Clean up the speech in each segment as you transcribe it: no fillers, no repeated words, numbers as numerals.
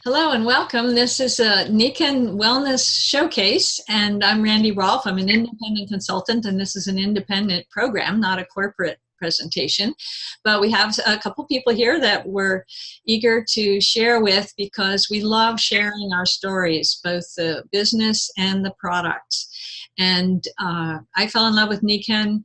Hello and welcome. This is a Nikken Wellness Showcase, and I'm Randy Rolfe. I'm an independent consultant, and this is an independent program, not a corporate presentation. But we have a couple people here that we're eager to share with because we love sharing our stories, both the business and the products. And I fell in love with Nikken,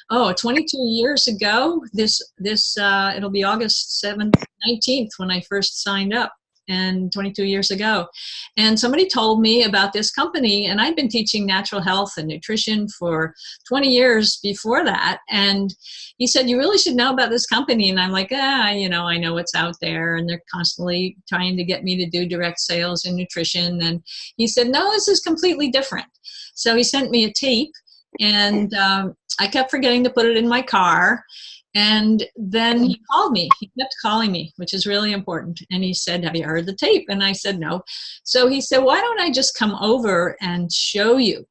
22 years ago. It'll be August 7th, 19th when I first signed up, and 22 years ago. And somebody told me about this company, and I'd been teaching natural health and nutrition for 20 years before that. And he said, you really should know about this company. And I'm like, I know what's out there, and they're constantly trying to get me to do direct sales in nutrition. And he said, no, this is completely different. So he sent me a tape, and I kept forgetting to put it in my car. And then he called me. He kept calling me, which is really important. And he said, have you heard the tape? And I said, no. So he said, why don't I just come over and show you?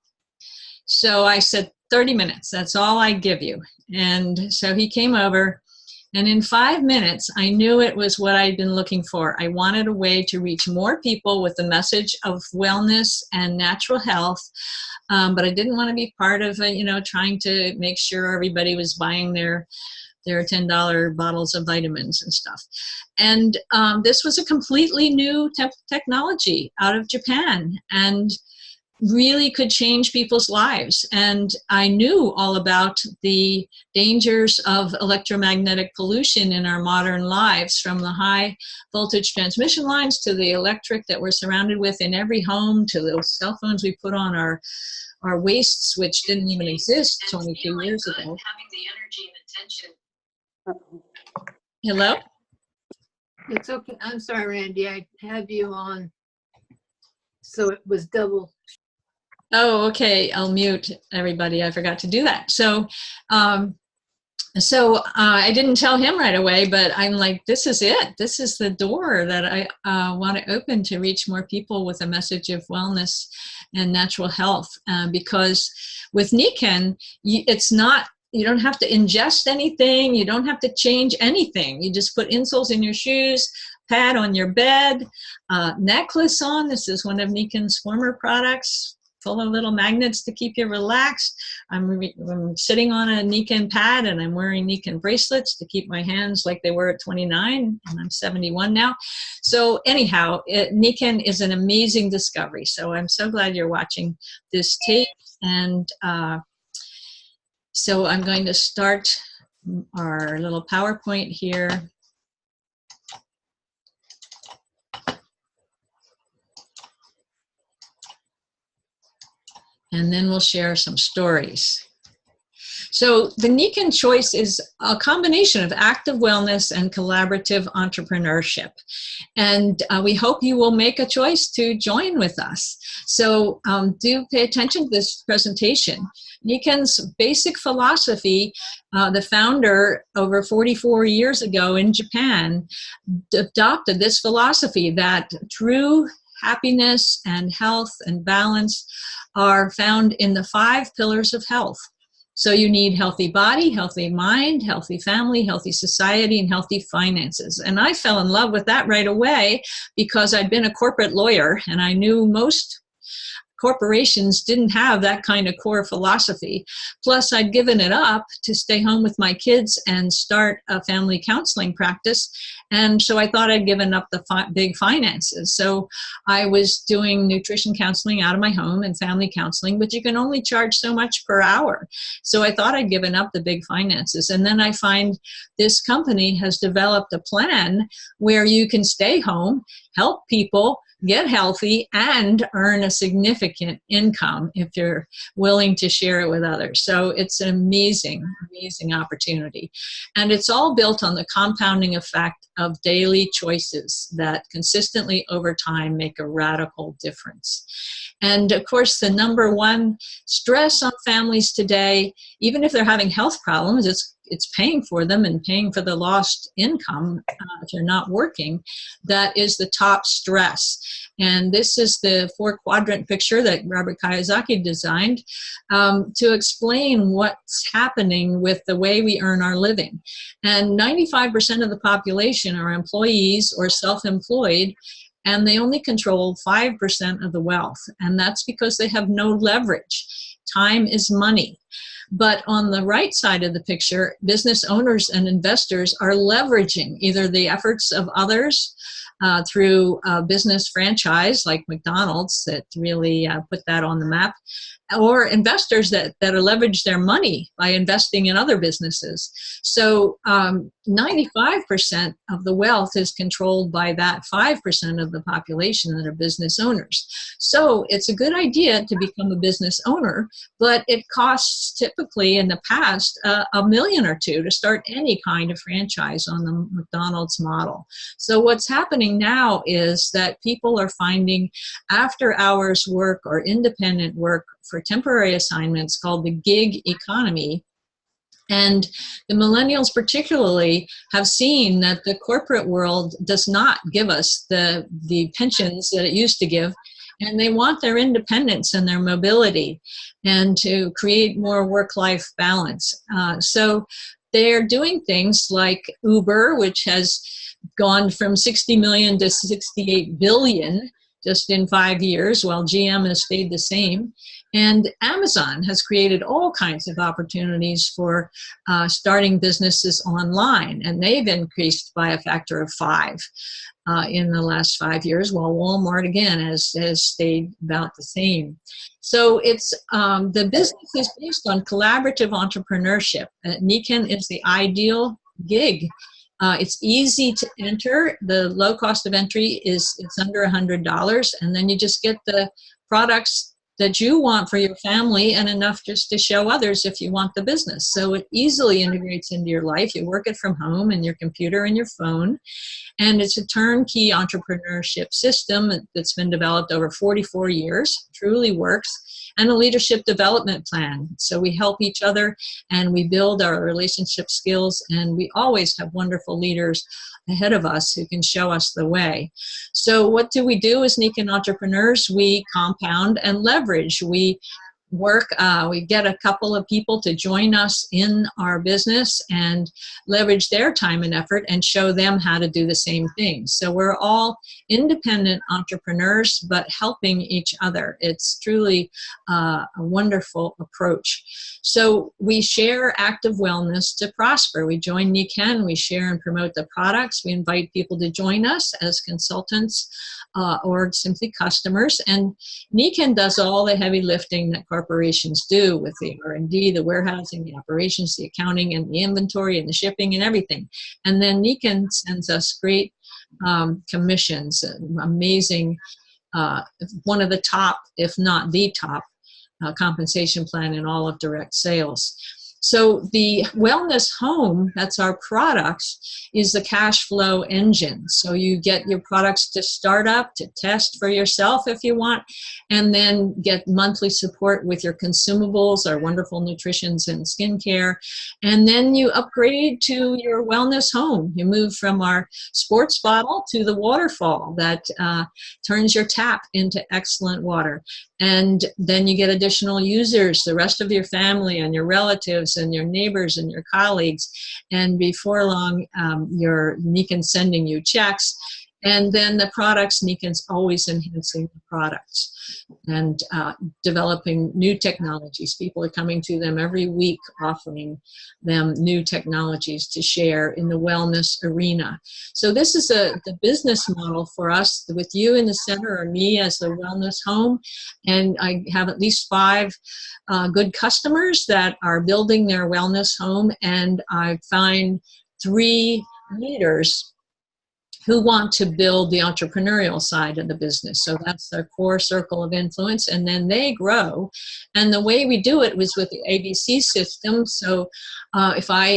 So I said, 30 minutes. That's all I give you. And so he came over. And in 5 minutes, I knew it was what I'd been looking for. I wanted a way to reach more people with the message of wellness and natural health. But I didn't want to be part of, trying to make sure everybody was buying their $10 bottles of vitamins and stuff. And this was a completely new technology out of Japan, and really could change people's lives. And I knew all about the dangers of electromagnetic pollution in our modern lives, from the high voltage transmission lines to the electric that we're surrounded with in every home, to those cell phones we put on our waists, which didn't even exist 22 years ago. Having the energy and attention. Hello? It's okay. I'm sorry, Randy. I have you on, so it was double. Oh, okay. I'll mute everybody. I forgot to do that. So I didn't tell him right away, but I'm like, this is it. This is the door that I want to open to reach more people with a message of wellness and natural health. Because with Nikken, it's not, you don't have to ingest anything. You don't have to change anything. You just put insoles in your shoes, pad on your bed, necklace on. This is one of Nikken's former products, full of little magnets to keep you relaxed. I'm sitting on a Nikken pad, and I'm wearing Nikken bracelets to keep my hands like they were at 29, and I'm 71 now. So anyhow, Nikken is an amazing discovery. So I'm so glad you're watching this tape. And so I'm going to start our little PowerPoint here. And then we'll share some stories. So the Nikken choice is a combination of active wellness and collaborative entrepreneurship. And we hope you will make a choice to join with us. So do pay attention to this presentation. Nikken's basic philosophy, the founder over 44 years ago in Japan adopted this philosophy that true happiness and health and balance are found in the 5 pillars of health. So you need healthy body, healthy mind, healthy family, healthy society, and healthy finances. And I fell in love with that right away because I'd been a corporate lawyer, and I knew most corporations didn't have that kind of core philosophy. Plus, I'd given it up to stay home with my kids and start a family counseling practice. And so I thought I'd given up the big finances. So I was doing nutrition counseling out of my home and family counseling, but you can only charge so much per hour. So I thought I'd given up the big finances. And then I find this company has developed a plan where you can stay home, help people, get healthy, and earn a significant income if you're willing to share it with others. So it's an amazing, amazing opportunity. And it's all built on the compounding effect of daily choices that consistently over time make a radical difference. And of course, the number one stress on families today, even if they're having health problems, it's paying for them and paying for the lost income if you're not working. That is the top stress. And this is the 4-quadrant picture that Robert Kiyosaki designed to explain what's happening with the way we earn our living. And 95% of the population are employees or self-employed, and they only control 5% of the wealth. And that's because they have no leverage. Time is money. But on the right side of the picture, business owners and investors are leveraging either the efforts of others through a business franchise like McDonald's that really put that on the map, or investors that leverage their money by investing in other businesses. So 95% of the wealth is controlled by that 5% of the population that are business owners. So it's a good idea to become a business owner, but it costs typically in the past $1 million or $2 million to start any kind of franchise on the McDonald's model. So what's happening now is that people are finding after hours work or independent work for temporary assignments called the gig economy. And the millennials particularly have seen that the corporate world does not give us the pensions that it used to give, and they want their independence and their mobility and to create more work-life balance. So they're doing things like Uber, which has gone from 60 million to 68 billion just in 5 years, while GM has stayed the same. And Amazon has created all kinds of opportunities for starting businesses online, and they've increased by a factor of 5 in the last 5 years, while Walmart again has stayed about the same. So it's the business is based on collaborative entrepreneurship. Nikken is the ideal gig. It's easy to enter. The low cost of entry is it's under $100, and then you just get the products that you want for your family and enough just to show others if you want the business. So it easily integrates into your life. You work it from home and your computer and your phone. And it's a turnkey entrepreneurship system that's been developed over 44 years, truly works, and a leadership development plan. So we help each other and we build our relationship skills, and we always have wonderful leaders ahead of us who can show us the way. So what do we do as Nikken entrepreneurs? We compound and leverage. We work, we get a couple of people to join us in our business and leverage their time and effort and show them how to do the same thing. So we're all independent entrepreneurs, but helping each other. It's truly a wonderful approach. So we share active wellness to prosper. We join Nikken, we share and promote the products. We invite people to join us as consultants or simply customers. And Nikken does all the heavy lifting that corporations do with the R&D, the warehousing, the operations, the accounting, and the inventory, and the shipping, and everything. And then Nikken sends us great commissions, amazing, one of the top, if not the top, compensation plan in all of direct sales. So the wellness home, that's our products, is the cash flow engine. So you get your products to start up, to test for yourself if you want, and then get monthly support with your consumables, our wonderful nutritions and skincare. And then you upgrade to your wellness home. You move from our sports bottle to the waterfall that turns your tap into excellent water. And then you get additional users, the rest of your family and your relatives and your neighbors and your colleagues. And before long, your Nikken's sending you checks. And then the products, Nikken's always enhancing the products and developing new technologies. People are coming to them every week offering them new technologies to share in the wellness arena. So this is the business model for us, with you in the center or me as the wellness home. And I have at least 5 good customers that are building their wellness home. And I find 3 leaders who want to build the entrepreneurial side of the business. So that's their core circle of influence, and then they grow. And the way we do it was with the ABC system. So if I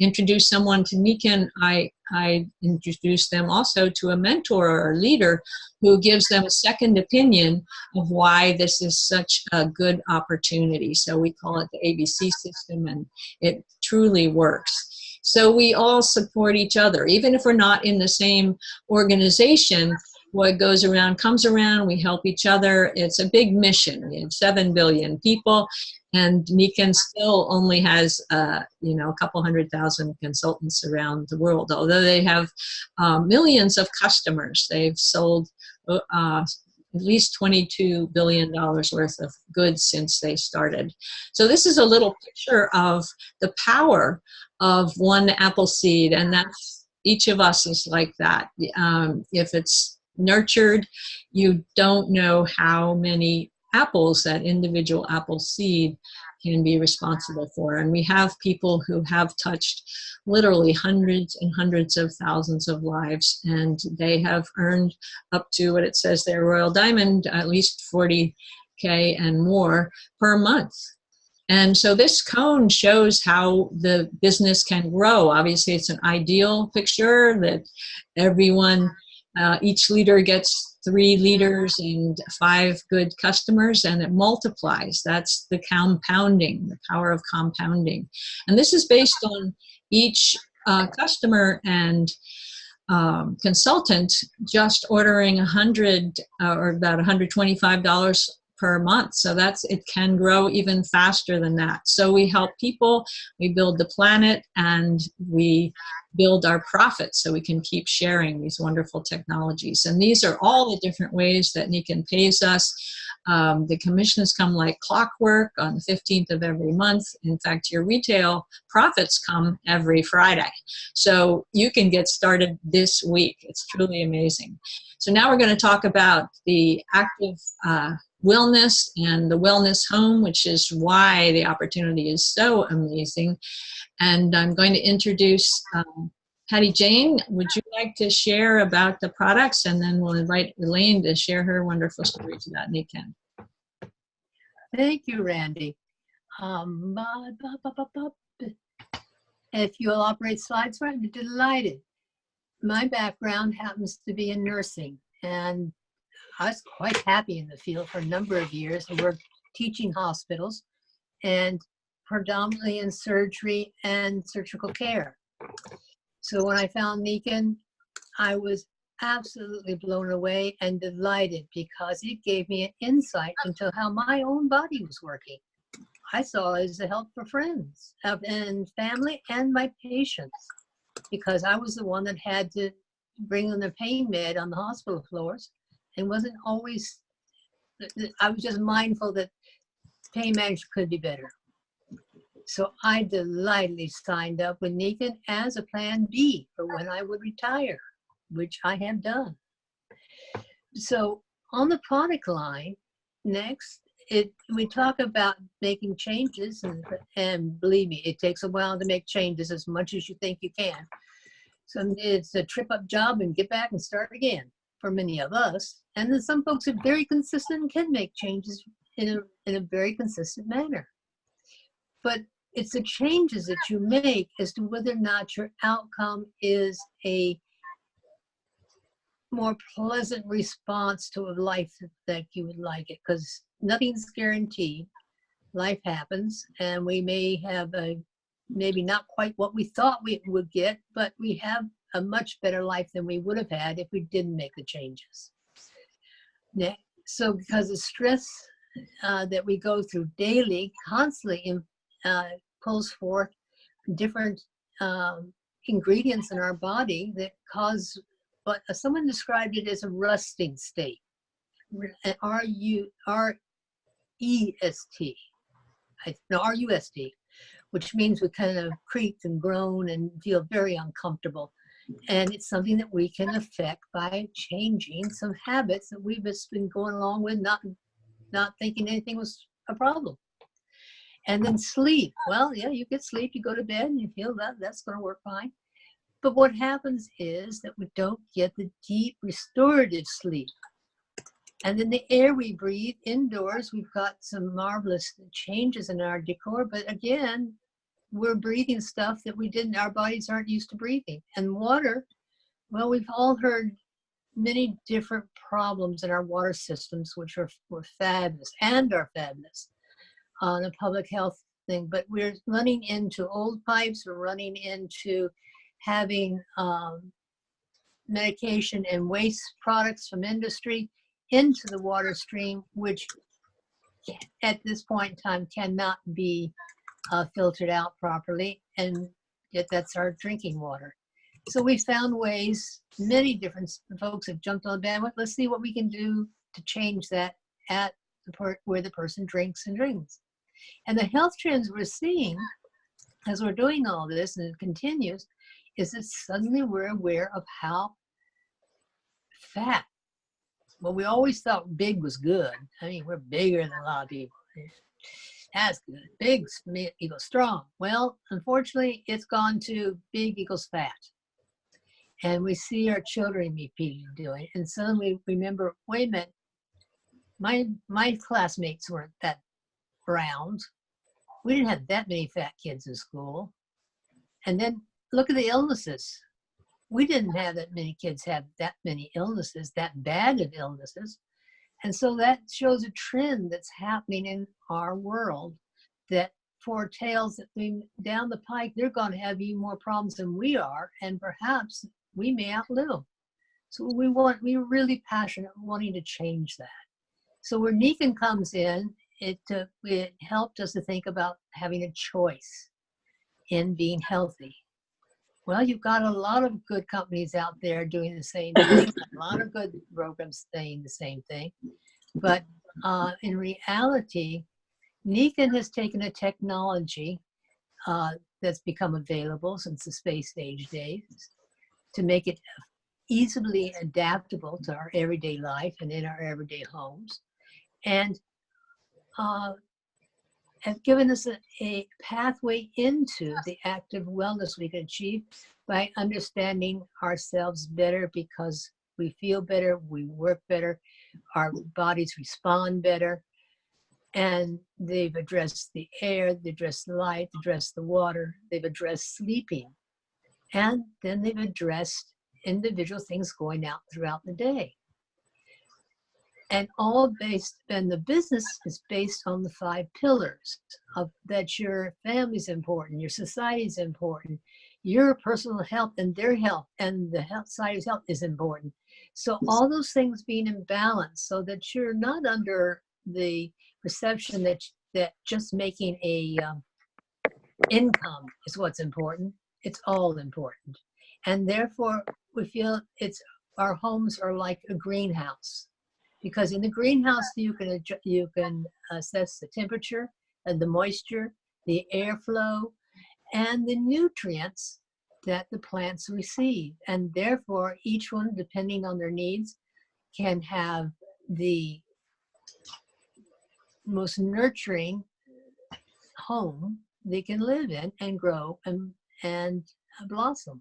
introduce someone to Nikken, I introduce them also to a mentor or a leader who gives them a second opinion of why this is such a good opportunity. So we call it the ABC system, and it truly works. So we all support each other. Even if we're not in the same organization, what goes around comes around. We help each other. It's a big mission. We have 7 billion people, And Nikken still only has, a couple 100,000 consultants around the world, although they have millions of customers. They've sold at least $22 billion worth of goods since they started. So this is a little picture of the power of one apple seed, and that's each of us is like that. If it's nurtured, you don't know how many apples that individual apple seed can be responsible for. And we have people who have touched literally hundreds and hundreds of thousands of lives, and they have earned up to what it says their Royal Diamond, at least 40K and more per month. And so this cone shows how the business can grow. Obviously, it's an ideal picture that everyone, each leader gets 3 leaders and 5 good customers, and it multiplies. That's the compounding, the power of compounding. And this is based on each customer and consultant just ordering 100 or about $125 per month. So it can grow even faster than that. So we help people, we build the planet, and we build our profits so we can keep sharing these wonderful technologies. And these are all the different ways that Nikken pays us. The commissions come like clockwork on the 15th of every month. In fact, your retail profits come every Friday. So you can get started this week. It's truly amazing. So now we're going to talk about the active wellness and the wellness home, which is why the opportunity is so amazing. And I'm going to introduce Hattiejane. Would you like to share about the products? And then we'll invite Elaine to share her wonderful stories about Nikken. Thank you, Randy. If you'll operate slides, I'd be delighted. My background happens to be in nursing, and I was quite happy in the field for a number of years. I worked teaching hospitals and predominantly in surgery and surgical care. So when I found Nikken, I was absolutely blown away and delighted because it gave me an insight into how my own body was working. I saw it as a help for friends and family and my patients, because I was the one that had to bring them the pain med on the hospital floors, and wasn't always, I was just mindful that pain management could be better. So I delightedly signed up with Nikken as a plan B for when I would retire, which I have done. So on the product line, next, we talk about making changes, and believe me, it takes a while to make changes as much as you think you can. So it's a trip up job and get back and start again for many of us. And then some folks are very consistent and can make changes in a very consistent manner. But it's the changes that you make as to whether or not your outcome is a more pleasant response to a life that you would like it, because nothing's guaranteed. Life happens, and we may have maybe not quite what we thought we would get, but we have a much better life than we would have had if we didn't make the changes. So because the stress that we go through daily constantly pulls forth different ingredients in our body that cause, but someone described it as a rusting state. R-U-S-T, which means we kind of creak and groan and feel very uncomfortable. And it's something that we can affect by changing some habits that we've just been going along with, not thinking anything was a problem. And then sleep. Well, yeah, you get sleep, you go to bed and you feel that's going to work fine. But what happens is that we don't get the deep restorative sleep. And then the air we breathe indoors, we've got some marvelous changes in our decor, but again, we're breathing stuff that our bodies aren't used to breathing. And water, well, we've all heard many different problems in our water systems, which were fabulous and are fabulous on a public health thing, but we're running into old pipes, we're running into having medication and waste products from industry into the water stream, which at this point in time cannot be filtered out properly, and yet that's our drinking water. So we found ways, many different folks have jumped on the bandwagon. Let's see what we can do to change that at where the person drinks and drinks. And the health trends we're seeing as we're doing all this, and it continues, is that suddenly we're aware of how fat, well, we always thought big was good. I mean, we're bigger than a lot of people. That's good. Big equals strong. Well, unfortunately, it's gone to big equals fat. And we see our children repeatedly doing it. And suddenly we remember, wait a minute, my classmates weren't that round. We didn't have that many fat kids in school. And then look at the illnesses. We didn't have that many kids have that many illnesses, that bad of illnesses. And so that shows a trend that's happening in our world that foretells that down the pike, they're going to have even more problems than we are, and perhaps we may outlive them. So we're really passionate wanting to change that. So where Nikken comes in, it helped us to think about having a choice in being healthy. Well, you've got a lot of good companies out there doing the same thing, a lot of good programs saying the same thing. But in reality, Nikken has taken a technology that's become available since the space age days to make it easily adaptable to our everyday life and in our everyday homes, and have given us a pathway into the active wellness we can achieve by understanding ourselves better, because we feel better, we work better, our bodies respond better. And they've addressed the air, they've addressed the light, they've addressed the water, they've addressed sleeping. And then they've addressed individual things going out throughout the day. And all based, and the business is based on the 5 pillars of that your family's important, your society's important, your personal health and their health, and the health society's health is important. So all those things being in balance so that you're not under the perception that just making a income is what's important. It's all important. And therefore we feel our homes are like a greenhouse. Because in the greenhouse, you can assess the temperature and the moisture, the airflow, and the nutrients that the plants receive. And therefore, each one, depending on their needs, can have the most nurturing home they can live in and grow and blossom.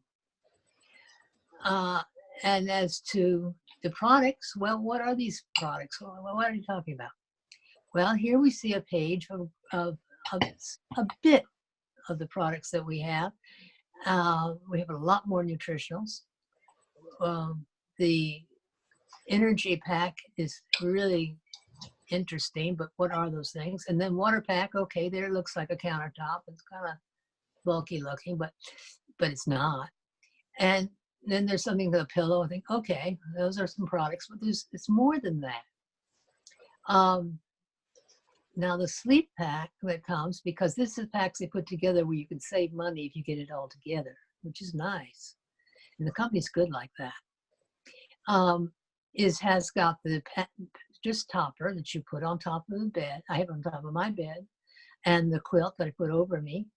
And as to the products, well, what are these products? Well, what are you talking about? Well, here we see a page of a bit of the products that we have. We have a lot more nutritionals. The energy pack is really interesting, but what are those things? And then water pack, okay, there it looks like a countertop. It's kind of bulky looking, but it's not. And then there's something to a pillow. I think, okay, those are some products, but it's more than that. Now the sleep pack that comes, because this is packs they put together where you can save money if you get it all together, which is nice. And the company's good like that. Has got the just topper that you put on top of the bed. I have on top of my bed, and the quilt that I put over me,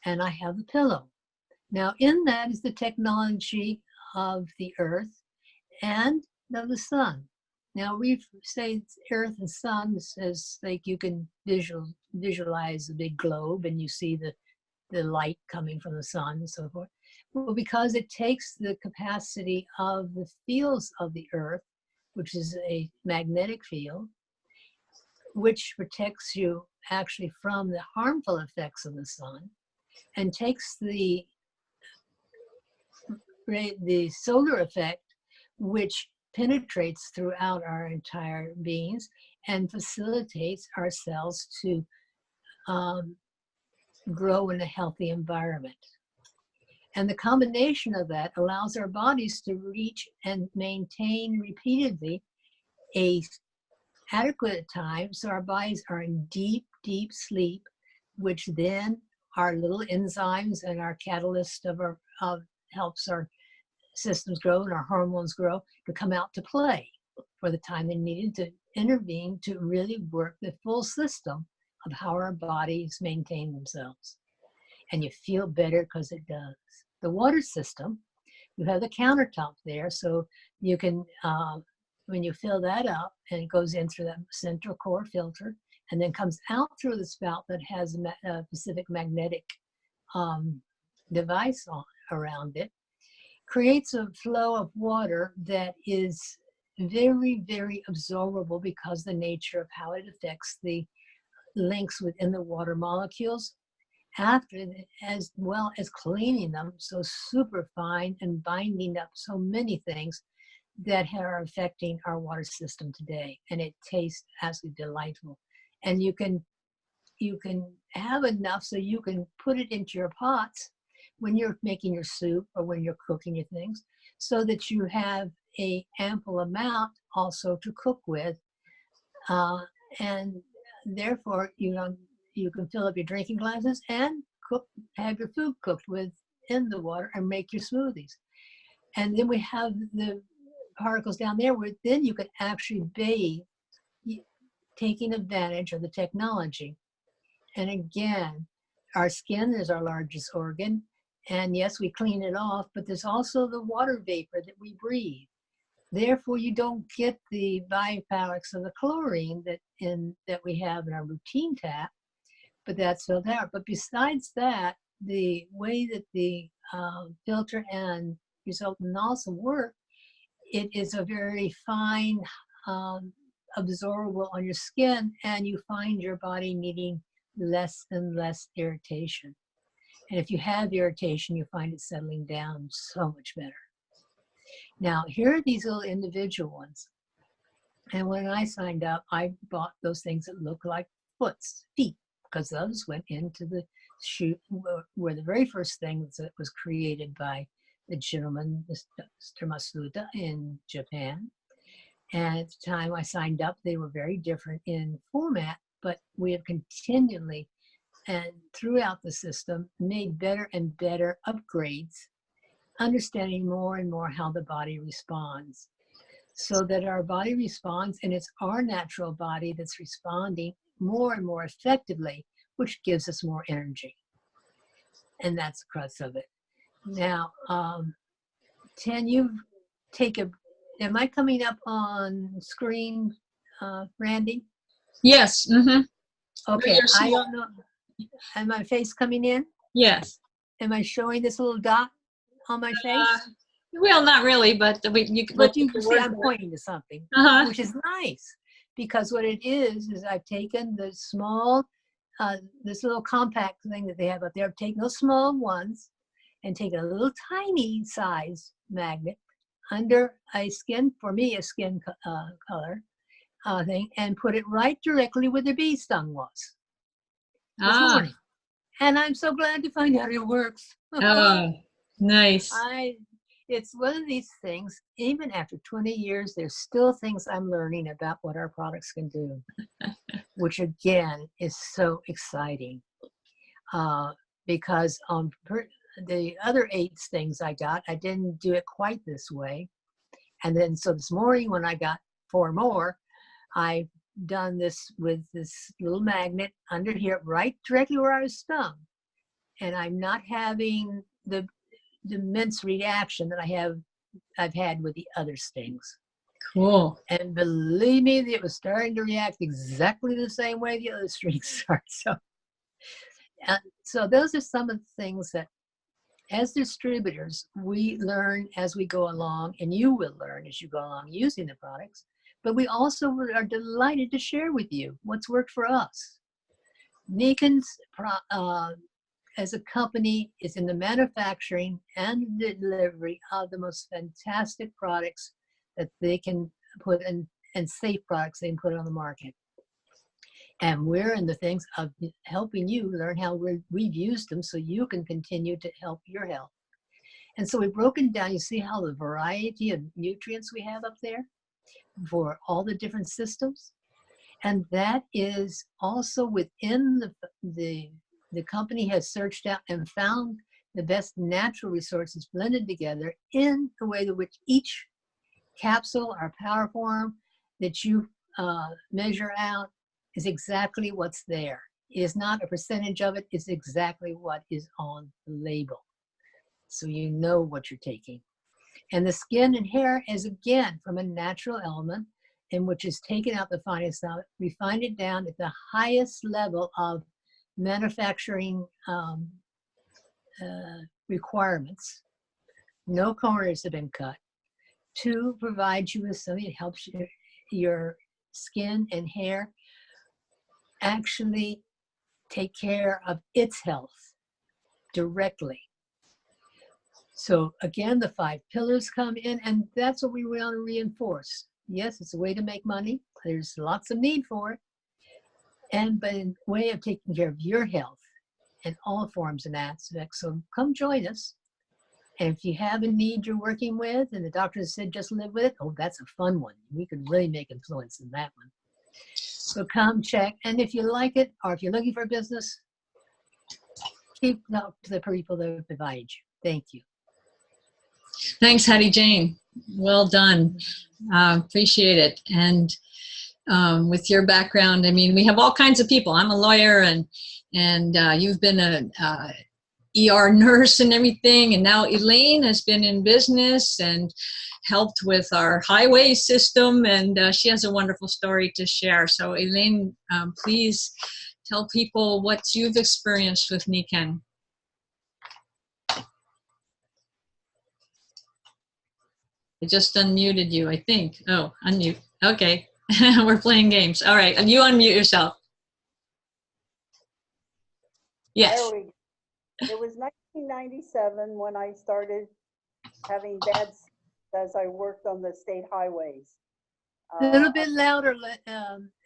and I have the pillow. Now in that is the technology of the earth and of the sun. Now we say earth and sun as like you can visualize a big globe and you see the light coming from the sun and so forth. Well, because it takes the capacity of the fields of the earth, which is a magnetic field, which protects you actually from the harmful effects of the sun, and takes the solar effect, which penetrates throughout our entire beings and facilitates our cells to grow in a healthy environment. And the combination of that allows our bodies to reach and maintain repeatedly a adequate at times, so our bodies are in deep, deep sleep, which then our little enzymes and our catalyst helps our systems grow and our hormones grow to come out to play for the time they needed to intervene to really work the full system of how our bodies maintain themselves. And you feel better because it does. The water system, you have the countertop there, so you can, when you fill that up and it goes in through that central core filter and then comes out through the spout that has a specific magnetic device around it, creates a flow of water that is very, very absorbable because the nature of how it affects the links within the water molecules, as well as cleaning them so super fine and binding up so many things that are affecting our water system today. And it tastes absolutely delightful. And you can have enough so you can put it into your pots when you're making your soup or when you're cooking your things, so that you have a ample amount also to cook with, and therefore you can fill up your drinking glasses and have your food cooked within the water and make your smoothies. And then we have the particles down there where then you can actually bathe, taking advantage of the technology. And again, our skin is our largest organ. And yes, we clean it off, but there's also the water vapor that we breathe. Therefore, you don't get the byproducts of the chlorine that we have in our routine tap, but that's filled out. But besides that, the way that the filter and resultant also work, it is a very fine, absorbable on your skin, and you find your body needing less and less irritation. And if you have irritation, you find it settling down so much better. Now, here are these little individual ones. And when I signed up, I bought those things that look like feet, because those went into the chute, were the very first things that was created by the gentleman, Mr. Masuda in Japan. And at the time I signed up, they were very different in format, but we have continually and throughout the system made better and better upgrades, understanding more and more how the body responds, so that our body responds, and it's our natural body that's responding more and more effectively, which gives us more energy. And that's the crux of it. Now, Tan, am I coming up on screen, Randy? Yes. Mm-hmm. Okay, I don't know. Am my face coming in? Yes. Am I showing this little dot on my face? Well, not really, but you can see I'm pointing to something, which is nice, because what it is I've taken the small, this little compact thing that they have up there. I've taken those small ones and taken a little tiny size magnet under a skin color thing, and put it right directly where the bee stung was this morning. And I'm so glad to find out it works. Oh, nice. It's one of these things, even after 20 years, there's still things I'm learning about what our products can do, which again is so exciting. Because the other 8 things I got, I didn't do it quite this way. And then so this morning when I got 4 more, I've done this with this little magnet under here, right directly where I was stung. And I'm not having the immense reaction that I've had with the other stings. Cool. And believe me, it was starting to react exactly the same way the other stings are. So those are some of the things that, as distributors, we learn as we go along, and you will learn as you go along using the products. But we also are delighted to share with you what's worked for us. Nikken's, as a company, is in the manufacturing and the delivery of the most fantastic products that they can put in, and safe products they can put on the market. And we're in the things of helping you learn how we've used them so you can continue to help your health. And so we've broken down, you see how the variety of nutrients we have up there for all the different systems? And that is also within the company has searched out and found the best natural resources blended together in the way that which each capsule or powder form that you measure out is exactly what's there. It is not a percentage of it, it's exactly what is on the label. So you know what you're taking. And the skin and hair is again from a natural element in which is taken out the finest of it, refined it down at the highest level of manufacturing requirements. No corners have been cut to provide you with something that helps your skin and hair actually take care of its health directly. So again, the 5 pillars come in, and that's what we want to reinforce. Yes, it's a way to make money. There's lots of need for it. But in a way of taking care of your health in all forms and aspects. So come join us. And if you have a need you're working with and the doctor said just live with it, oh, that's a fun one. We could really make influence in that one. So come check. And if you like it, or if you're looking for a business, keep up to the people that have provided you. Thank you. Thanks, Hattiejane. Well done. Appreciate it. And with your background, I mean, we have all kinds of people. I'm a lawyer, and you've been a ER nurse and everything, and now Elaine has been in business and helped with our highway system, and she has a wonderful story to share. So Elaine, please tell people what you've experienced with Nikken. I just unmuted you, I think. Oh, unmute. Okay. We're playing games. All right. And you unmute yourself. Yes. There we go. It was 1997 when I started having bad as I worked on the state highways. A little bit louder,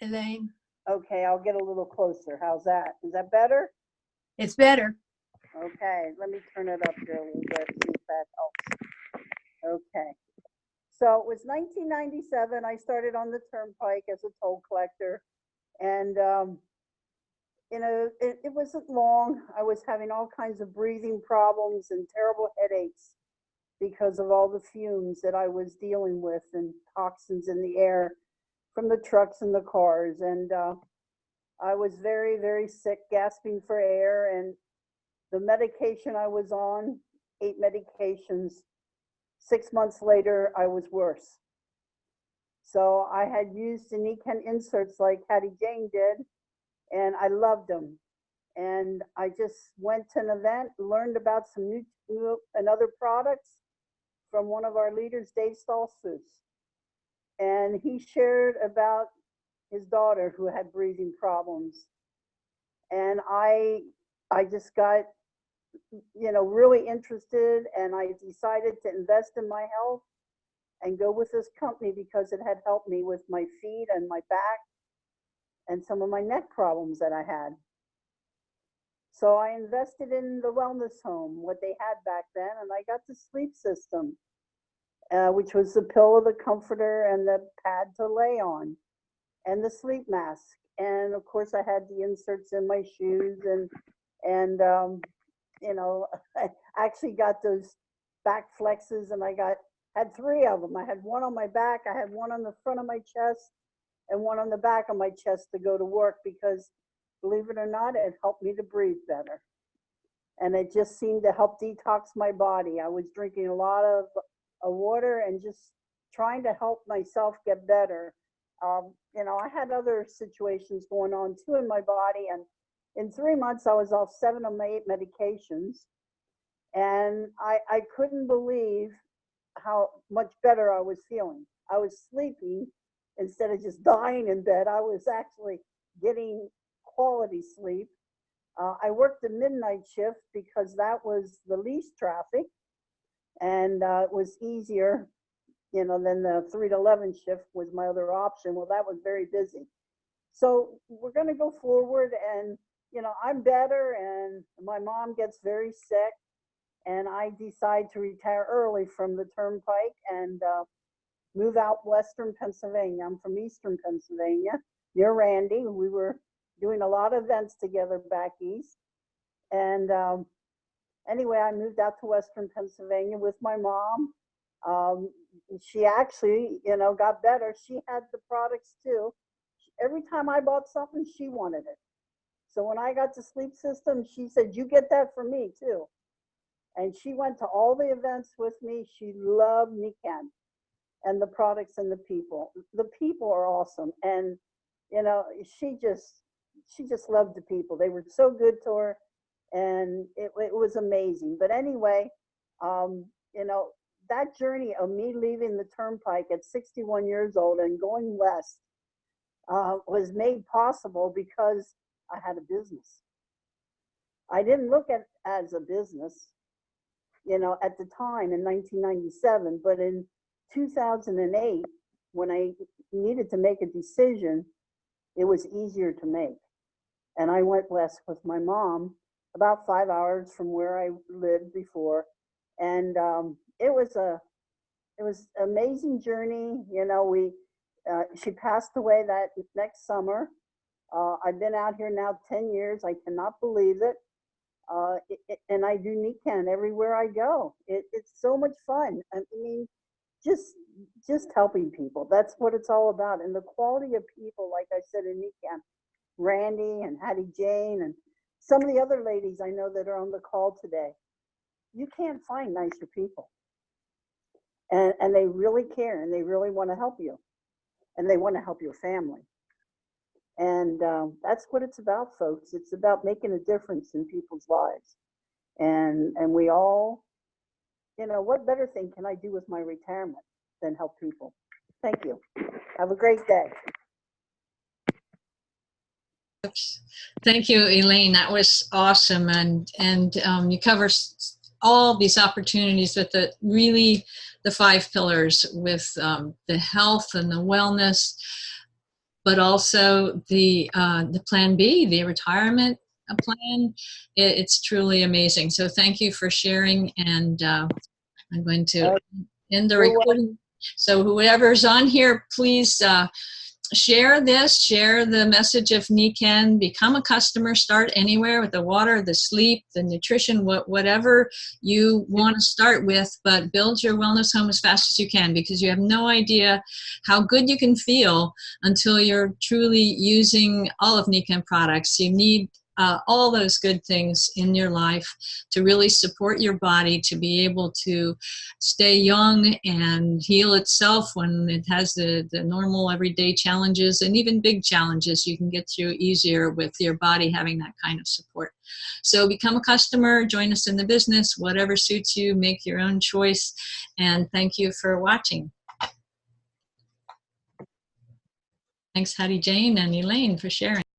Elaine. Okay, I'll get a little closer. How's that? Is that better? It's better. Okay, let me turn it up here a little bit, see if that helps. Okay. So it was 1997. I started on the turnpike as a toll collector, and you know, it wasn't long. I was having all kinds of breathing problems and terrible headaches because of all the fumes that I was dealing with and toxins in the air from the trucks and the cars. And I was very, very sick, gasping for air. And the medication I was on, 8 medications, 6 months later, I was worse. So I had used the Nikken inserts like Hattiejane did, and I loved them. And I just went to an event, learned about some new and other products from one of our leaders, Dave Stoltzfus. And he shared about his daughter who had breathing problems. And I just got, you know, really interested, and I decided to invest in my health and go with this company because it had helped me with my feet and my back and some of my neck problems that I had. So I invested in the wellness home, what they had back then, and I got the sleep system, which was the pillow, the comforter, and the pad to lay on, and the sleep mask. And of course, I had the inserts in my shoes, and you know, I actually got those back flexes, and I had 3 of them. I had one on my back, I had one on the front of my chest, and one on the back of my chest to go to work because, believe it or not, it helped me to breathe better. And it just seemed to help detox my body. I was drinking a lot of water and just trying to help myself get better. You know, I had other situations going on too in my body, and in 3 months I was off 7 of my 8 medications, and I couldn't believe how much better I was feeling. I was sleeping instead of just dying in bed. I was actually getting quality sleep. I worked the midnight shift because that was the least traffic, and it was easier, you know, than the 3 to 11 shift was my other option. Well, that was very busy. So we're going to go forward, and, you know, I'm better, and my mom gets very sick, and I decide to retire early from the turnpike and move out western Pennsylvania. I'm from eastern Pennsylvania, near Randy. We were doing a lot of events together back east. And anyway, I moved out to Western Pennsylvania with my mom. She actually, you know, got better. She had the products too. Every time I bought something, she wanted it. So when I got the sleep system, she said, you get that for me too. And she went to all the events with me. She loved Nikken and the products and the people. The people are awesome. And, you know, she just loved the people. They were so good to her, and it was amazing. But anyway, you know, that journey of me leaving the turnpike at 61 years old and going west was made possible because I had a business. I didn't look at it as a business, you know, at the time in 1997, but in 2008, when I needed to make a decision, it was easier to make. And I went west with my mom, about 5 hours from where I lived before. And it was an amazing journey. You know, she passed away that next summer. I've been out here now 10 years. I cannot believe it. And I do Nikken everywhere I go. It's so much fun. I mean, just helping people. That's what it's all about. And the quality of people, like I said in Nikken, Randy and Hattiejane and some of the other ladies I know that are on the call today. You can't find nicer people. And they really care, and they really want to help you, and they want to help your family. And that's what it's about, folks. It's about making a difference in people's lives. And we all, you know, what better thing can I do with my retirement than help people? Thank you. Have a great day. Thank you, Elaine. That was awesome. And you cover all these opportunities with the 5 pillars, with the health and the wellness, but also the plan B, the retirement plan. It's truly amazing. So thank you for sharing. And I'm going to end the recording. So whoever's on here, please share this, share the message of Nikken, become a customer, start anywhere with the water, the sleep, the nutrition, whatever you want to start with, but build your wellness home as fast as you can, because you have no idea how good you can feel until you're truly using all of Nikken products. You need all those good things in your life to really support your body, to be able to stay young and heal itself when it has the normal everyday challenges, and even big challenges you can get through easier with your body having that kind of support. So become a customer, join us in the business, whatever suits you, make your own choice, and thank you for watching. Thanks, Hattiejane and Elaine, for sharing.